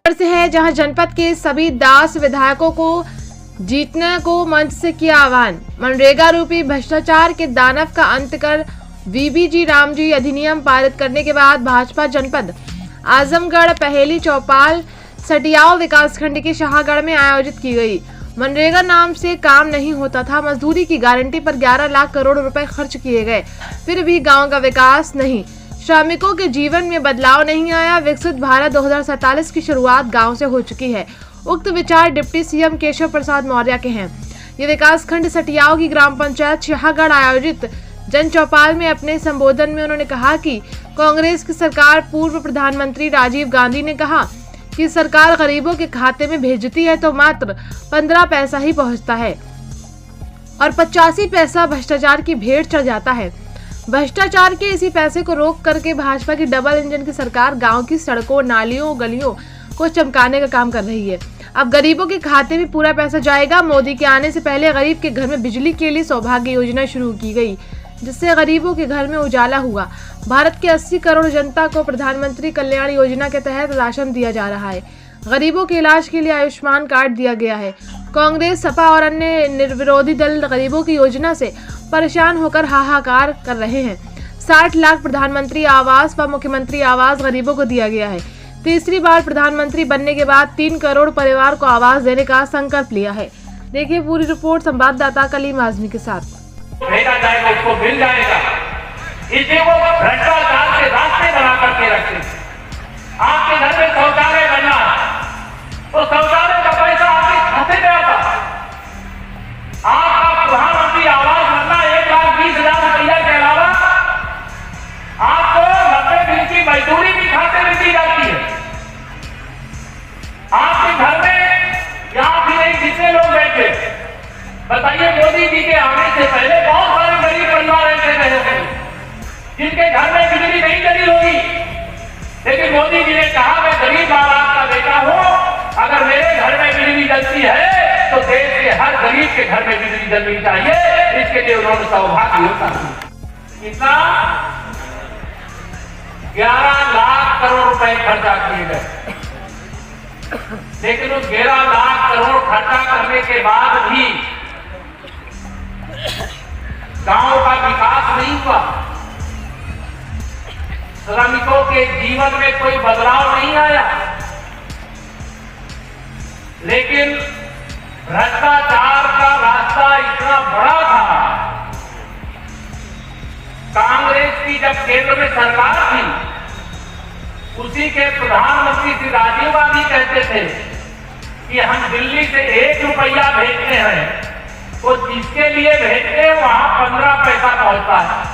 से है, जहां जनपद के सभी 10 विधायकों को जीतने को मंच से किया आह्वान। मनरेगा रूपी भ्रष्टाचार के दानव का अंत कर वीबीजी रामजी अधिनियम पारित करने के बाद भाजपा जनपद आजमगढ़ पहेली चौपाल सटियाव विकासखंड के शाहगढ़ में आयोजित की गई। मनरेगा नाम से काम नहीं होता था। मजदूरी की गारंटी पर 11 लाख करोड़ रुपए खर्च किए गए, फिर भी गांव का विकास नहीं, श्रमिकों के जीवन में बदलाव नहीं आया। विकसित भारत 2047 की शुरुआत गांव से हो चुकी है। उक्त विचार डिप्टी सीएम केशव प्रसाद मौर्य के हैं। ये विकासखंड सटियाव की ग्राम पंचायत शाहगढ़ आयोजित जन चौपाल में अपने संबोधन में उन्होंने कहा कि कांग्रेस की सरकार पूर्व प्रधानमंत्री राजीव गांधी ने कहा कि सरकार गरीबों के खाते में भेजती है तो मात्र 15 पैसा ही पहुंचता है और 85 पैसा भ्रष्टाचार की भेंट चढ़ जाता है। भ्रष्टाचार के इसी पैसे को रोक करके भाजपा की डबल इंजन की सरकार गांव की सड़कों, नालियों, गलियों को चमकाने का काम कर रही है। अब गरीबों के खाते में पूरा पैसा जाएगा। मोदी के आने से पहले गरीब के घर में बिजली के लिए सौभाग्य योजना शुरू की गई, जिससे गरीबों के घर में उजाला हुआ। भारत के 80 करोड़ जनता को प्रधानमंत्री कल्याण योजना के तहत राशन दिया जा रहा है। गरीबों के इलाज के लिए आयुष्मान कार्ड दिया गया है। कांग्रेस, सपा और अन्य निर्विरोधी दल गरीबों की योजना से परेशान होकर हाहाकार कर रहे हैं। 60 लाख प्रधानमंत्री आवास व मुख्यमंत्री आवास गरीबों को दिया गया है। तीसरी बार प्रधानमंत्री बनने के बाद 3 करोड़ परिवार को आवास देने का संकल्प लिया है। देखिए पूरी रिपोर्ट संवाददाता कलीम आजमी के साथ। भेजा जाएगा, उसको मिल जाएगा। इसे वो भ्रष्टाचार के रास्ते बना करके रखते। आपके घर में शौचालय बनना, तो शौचालय का पैसा आपके खाते में आता। आपका प्रधानमंत्री आवास बनना 1,20,000 रुपया के अलावा आपको 90 दिन की मजदूरी भी खाते में दी जाती है। आपके घर में यहाँ भी नहीं जितने लोग बैठे, बताइए मोदी जी के आने से पहले बहुत सारे गरीब परिवार ऐसे रहे होंगे जिनके घर में बिजली नहीं चली होगी, लेकिन मोदी जी ने कहा मैं गरीब बारात का बेटा हूं, अगर मेरे घर में बिजली जलती है तो देश के हर गरीब के घर में बिजली जलनी चाहिए। इसके लिए उन्होंने सौभाग्य होता कितना 11 लाख करोड़ रुपए खर्चा किए गए, लेकिन उस 11 लाख करोड़ खर्चा करने के बाद भी गांव का विकास नहीं हुआ। श्रमिकों के जीवन में कोई बदलाव नहीं आया, लेकिन भ्रष्टाचार का रास्ता इतना बड़ा था। कांग्रेस की जब केंद्र में सरकार थी, उसी के प्रधानमंत्री श्री राजीव गांधी कहते थे कि हम दिल्ली से 1 रुपया भेजते हैं, तो जिसके लिए भेजते हैं वहां 15 पैसा पहुंचता है।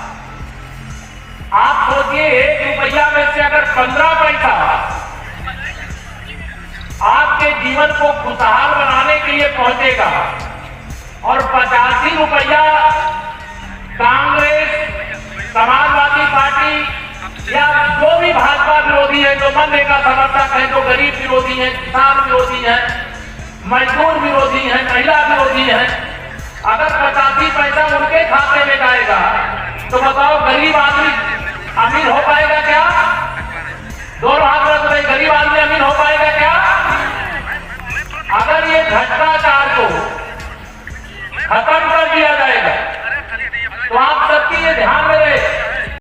आप सोचिए 1 रुपया में से अगर 15 पैसा आपके जीवन को खुशहाल बनाने के लिए पहुंचेगा और 85 रुपया कांग्रेस, समाजवादी पार्टी या जो भी भाजपा विरोधी है, जो मनरेगा समर्थक है, जो गरीब विरोधी है, किसान विरोधी है, मजदूर विरोधी है, महिला विरोधी है, अगर 85 पैसा उनके खाते में जाएगा